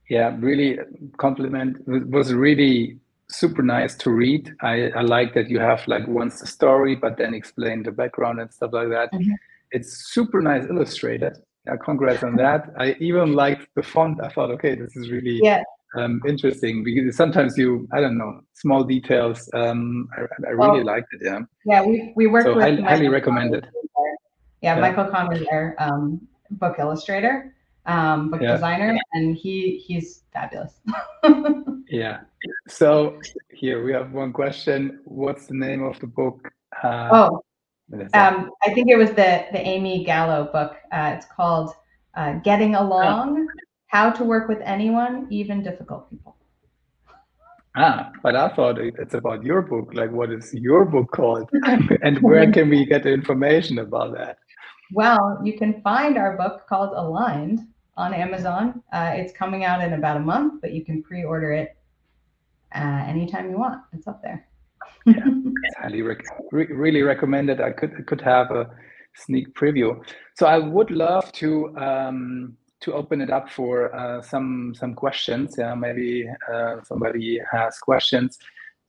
Yeah, really compliment. It was really super nice to read. I like that you have like once the story, but then explain the background and stuff like that. Mm-hmm. It's super nice illustrated. Congrats on that. I even liked the font. I thought, okay, this is really interesting, because sometimes I don't know, small details. I really liked it. Yeah. Yeah, we worked with highly recommended. Yeah, Michael Connor's our book illustrator, book designer, and he's fabulous. Yeah. So here we have one question. What's the name of the book? I think it was the Amy Gallo book. It's called Getting Along, How to Work with Anyone, Even Difficult People. But I thought it's about your book. Like, what is your book called? And where can we get the information about that? Well, you can find our book called Aligned on Amazon. It's coming out in about a month, but you can pre-order it anytime you want. It's up there. Yeah, it's highly really recommended. I could have a sneak preview. So I would love to open it up for some questions. Yeah, maybe somebody has questions.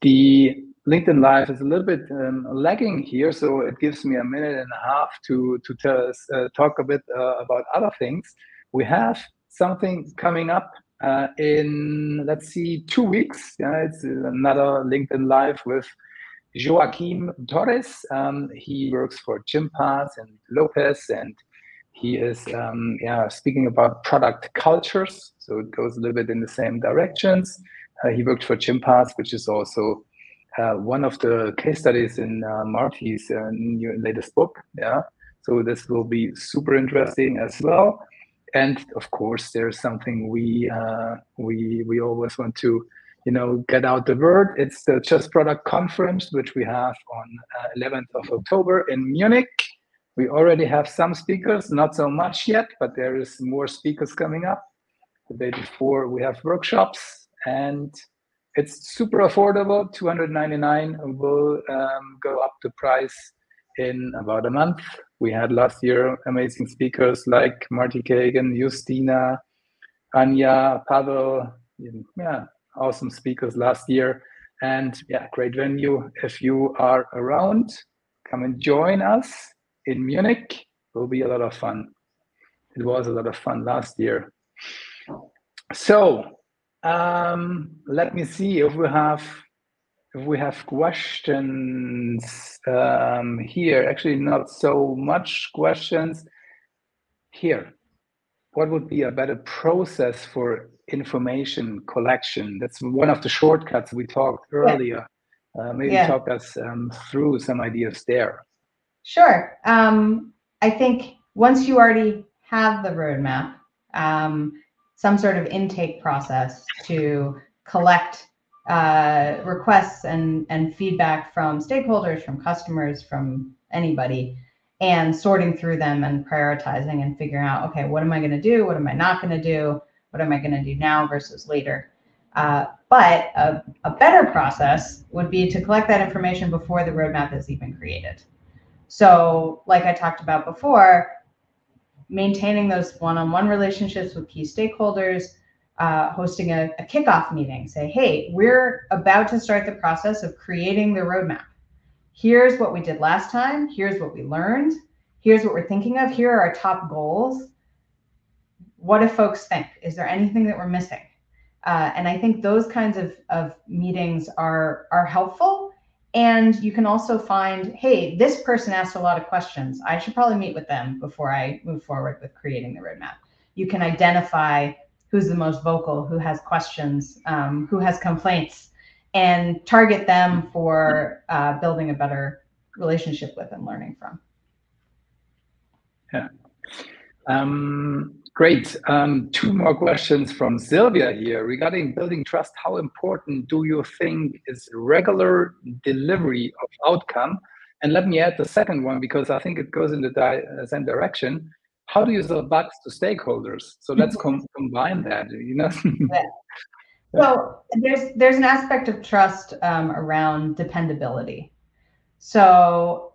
The LinkedIn Live is a little bit lagging here, so it gives me a minute and a half to tell us, talk a bit about other things. We have something coming up in, let's see, 2 weeks. Yeah, it's another LinkedIn Live with Joaquim Torres. He works for Gympass and Lopez, and He is speaking about product cultures, so it goes a little bit in the same directions. He worked for Gympass, which is also one of the case studies in Marty's latest book. Yeah, so this will be super interesting as well. And of course, there's something we always want to get out the word. It's the Just Product Conference, which we have on 11th of October in Munich. We already have some speakers, not so much yet, but there is more speakers coming up. The day before we have workshops, and it's super affordable. $299 will go up the price in about a month. We had last year amazing speakers like Marty Kagan, Justina, Anya, Pavel. Yeah, awesome speakers last year. And yeah, great venue. If you are around, come and join us in Munich. It will be a lot of fun. It was a lot of fun last year. So let me see if we have questions here. Actually, not so much questions here. What would be a better process for information collection? That's one of the shortcuts we talked earlier. Maybe talk us through some ideas there. Sure. I think once you already have the roadmap, some sort of intake process to collect requests and feedback from stakeholders, from customers, from anybody, and sorting through them and prioritizing and figuring out, okay, what am I going to do? What am I not going to do? What am I going to do now versus later? But a better process would be to collect that information before the roadmap is even created. So like I talked about before, maintaining those one-on-one relationships with key stakeholders, hosting a kickoff meeting, say, hey, we're about to start the process of creating the roadmap. Here's what we did last time. Here's what we learned. Here's what we're thinking of. Here are our top goals. What do folks think? Is there anything that we're missing? And I think those kinds of meetings are helpful. And you can also find, hey, this person asked a lot of questions. I should probably meet with them before I move forward with creating the roadmap. You can identify who's the most vocal, who has questions, who has complaints, and target them for building a better relationship with and learning from. Yeah. Great. Two more questions from Sylvia here. Regarding building trust, how important do you think is regular delivery of outcome? And let me add the second one, because I think it goes in the same direction. How do you solve bugs to stakeholders? So let's combine that, Yeah. So there's an aspect of trust around dependability. So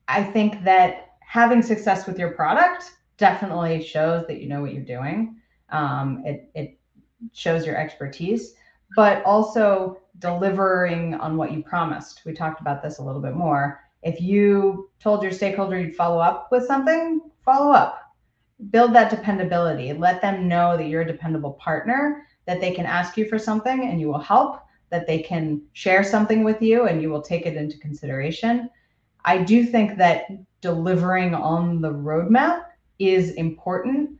I think that having success with your product definitely shows that you know what you're doing. It shows your expertise, but also delivering on what you promised. We talked about this a little bit more. If you told your stakeholder you'd follow up with something, follow up. Build that dependability. Let them know that you're a dependable partner, that they can ask you for something and you will help, that they can share something with you and you will take it into consideration. I do think that delivering on the roadmap is important,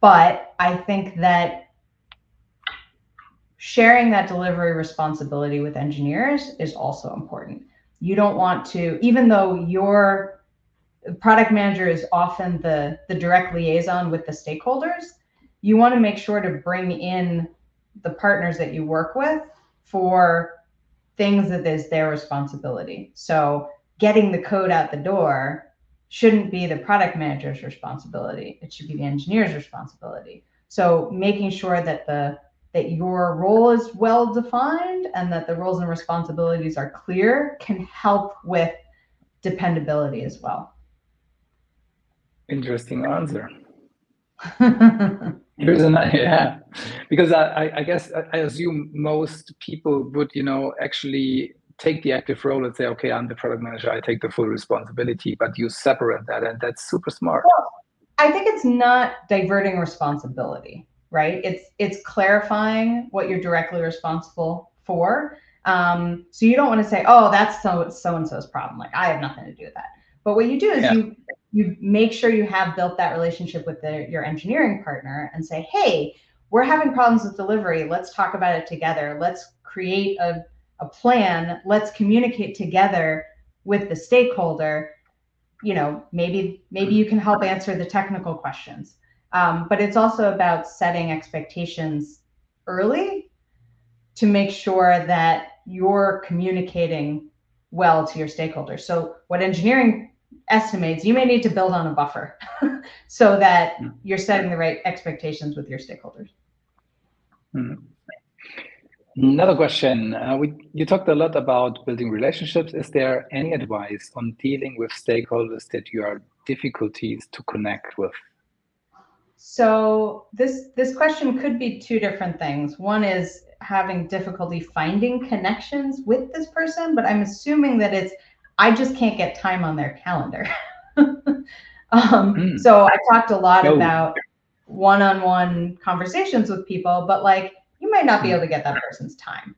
but I think that sharing that delivery responsibility with engineers is also important. You don't want to, even though your product manager is often the direct liaison with the stakeholders, you want to make sure to bring in the partners that you work with for things that is their responsibility. So getting the code out the door shouldn't be the product manager's responsibility. It should be the engineer's responsibility. So making sure that that your role is well defined and that the roles and responsibilities are clear can help with dependability as well. Interesting answer. Here's yeah, because I guess I assume most people would actually take the active role and say, okay, I'm the product manager, I take the full responsibility, but you separate that, and that's super smart. Well, I think it's not diverting responsibility, right? It's clarifying what you're directly responsible for. So you don't want to say, oh, that's so and so's problem. Like I have nothing to do with that. But what you do is you make sure you have built that relationship with your engineering partner and say, hey, we're having problems with delivery. Let's talk about it together. Let's create a plan. Let's communicate together with the stakeholder. Maybe you can help answer the technical questions. But it's also about setting expectations early to make sure that you're communicating well to your stakeholders. So what engineering estimates, you may need to build on a buffer so that you're setting the right expectations with your stakeholders. Another question. You talked a lot about building relationships. Is there any advice on dealing with stakeholders that you have difficulties to connect with? So this question could be two different things. One is having difficulty finding connections with this person, but I'm assuming that it's, I just can't get time on their calendar. So I talked a lot about one-on-one conversations with people, but like, you might not be able to get that person's time.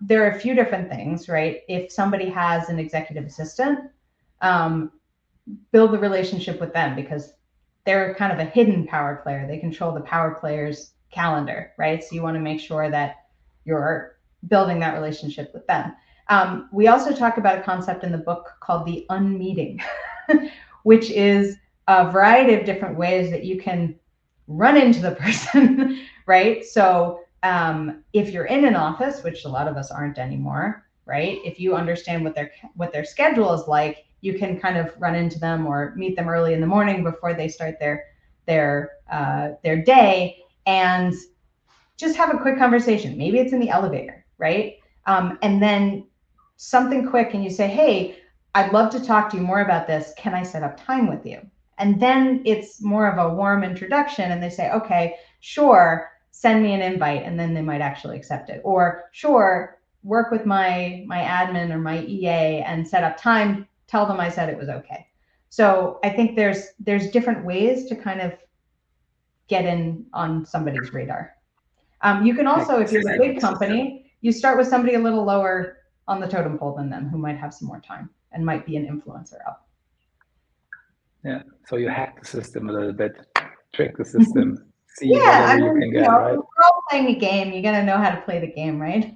There are a few different things, right? If somebody has an executive assistant, build the relationship with them, because they're kind of a hidden power player. They control the power player's calendar, right? So you want to make sure that you're building that relationship with them. We also talk about a concept in the book called the unmeeting, which is a variety of different ways that you can run into the person, right? So if you're in an office, which a lot of us aren't anymore, right? If you understand what their schedule is like, you can kind of run into them or meet them early in the morning before they start their day, and just have a quick conversation. Maybe it's in the elevator, right? And then something quick, and you say, hey, I'd love to talk to you more about this. Can I set up time with you? And then it's more of a warm introduction, and they say, okay, sure, send me an invite, and then they might actually accept it. Or sure, work with my admin or my EA and set up time, tell them I said it was okay. So I think there's different ways to kind of get in on somebody's radar. You can also, if you're a big company, you start with somebody a little lower on the totem pole than them, who might have some more time and might be an influencer up. Yeah, so you hack the system a little bit, trick the system, see yeah, whatever you can get, right? We're all playing a game. You got to know how to play the game, right?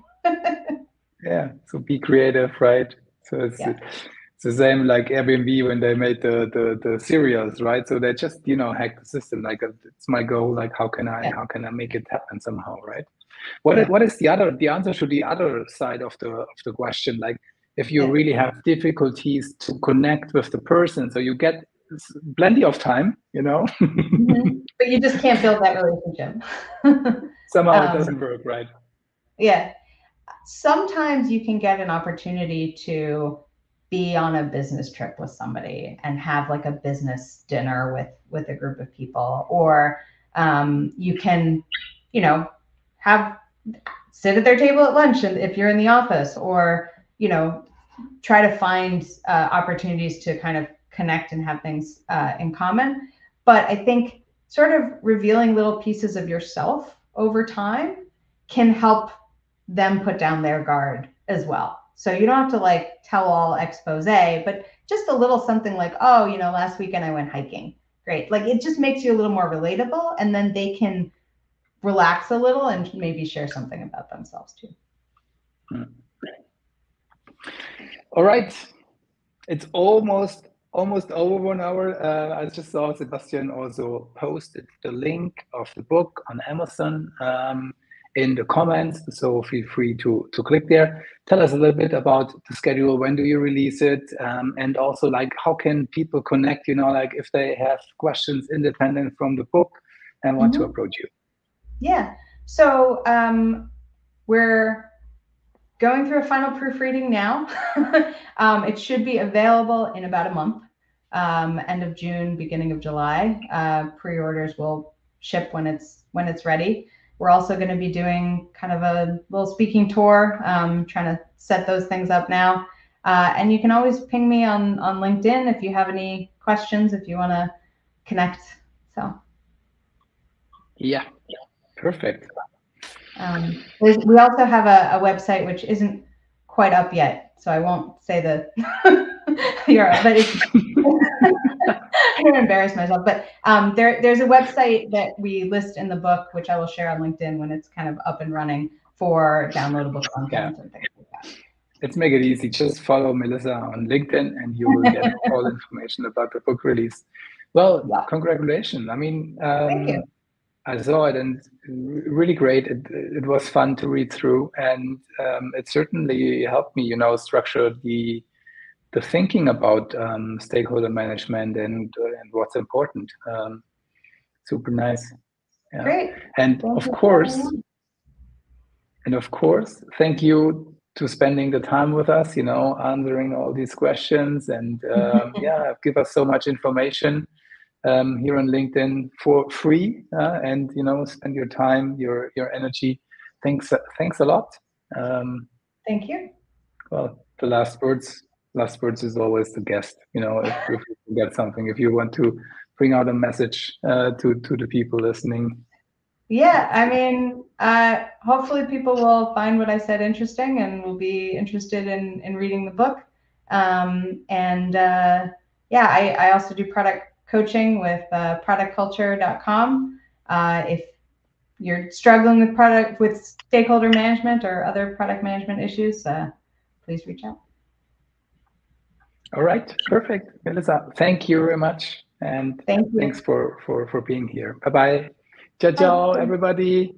Yeah, so be creative, right? So it's the same like Airbnb when they made the cereals, right? So they just hack the system. Like it's my goal. Like how can I make it happen somehow, right? What is the answer to the other side of the question? Like if you really have difficulties to connect with the person, so you get plenty of time, but you just can't build that relationship. Somehow it doesn't work, right? Yeah. Sometimes you can get an opportunity to be on a business trip with somebody and have like a business dinner with a group of people, or you can, sit at their table at lunch, and if you're in the office, or try to find opportunities to kind of connect and have things in common. But I think sort of revealing little pieces of yourself over time can help them put down their guard as well. So you don't have to like tell all expose, but just a little something like, oh, last weekend I went hiking. Great. Like it just makes you a little more relatable, and then they can relax a little and maybe share something about themselves too. All right. It's almost over 1 hour. I just saw Sebastian also posted the link of the book on Amazon in the comments, so feel free to click there. Tell us a little bit about the schedule. When do you release it? And also like how can people connect, like if they have questions independent from the book and want to approach you? Yeah, so we're going through a final proofreading now. It should be available in about a month, end of June, beginning of July. Pre-orders will ship when it's ready. We're also going to be doing kind of a little speaking tour, trying to set those things up now. And you can always ping me on LinkedIn if you have any questions, if you want to connect. So. Yeah, perfect. We also have a website which isn't quite up yet, so I won't say the URL, but to embarrass myself, but there's a website that we list in the book, which I will share on LinkedIn when it's kind of up and running for downloadable content and things like that. Let's make it easy. Just follow Melissa on LinkedIn and you will get all information about the book release. Well, congratulations. I mean, thank you. I saw it and really great. It was fun to read through, and it certainly helped me, structure the thinking about stakeholder management and what's important. Super nice. Yeah. Great. And of course, thank you to spending the time with us, answering all these questions and give us so much information here on LinkedIn for free, and spend your time, your energy. Thanks a lot. Thank you. Well, the last words is always the guest. If you forget something, if you want to bring out a message to the people listening. Yeah, I mean, hopefully people will find what I said interesting and will be interested in reading the book. I also do product coaching with productculture.com. If you're struggling with stakeholder management or other product management issues, please reach out. All right, perfect. Melissa, thank you very much. And thanks for being here. Bye-bye. Ciao, ciao, everybody.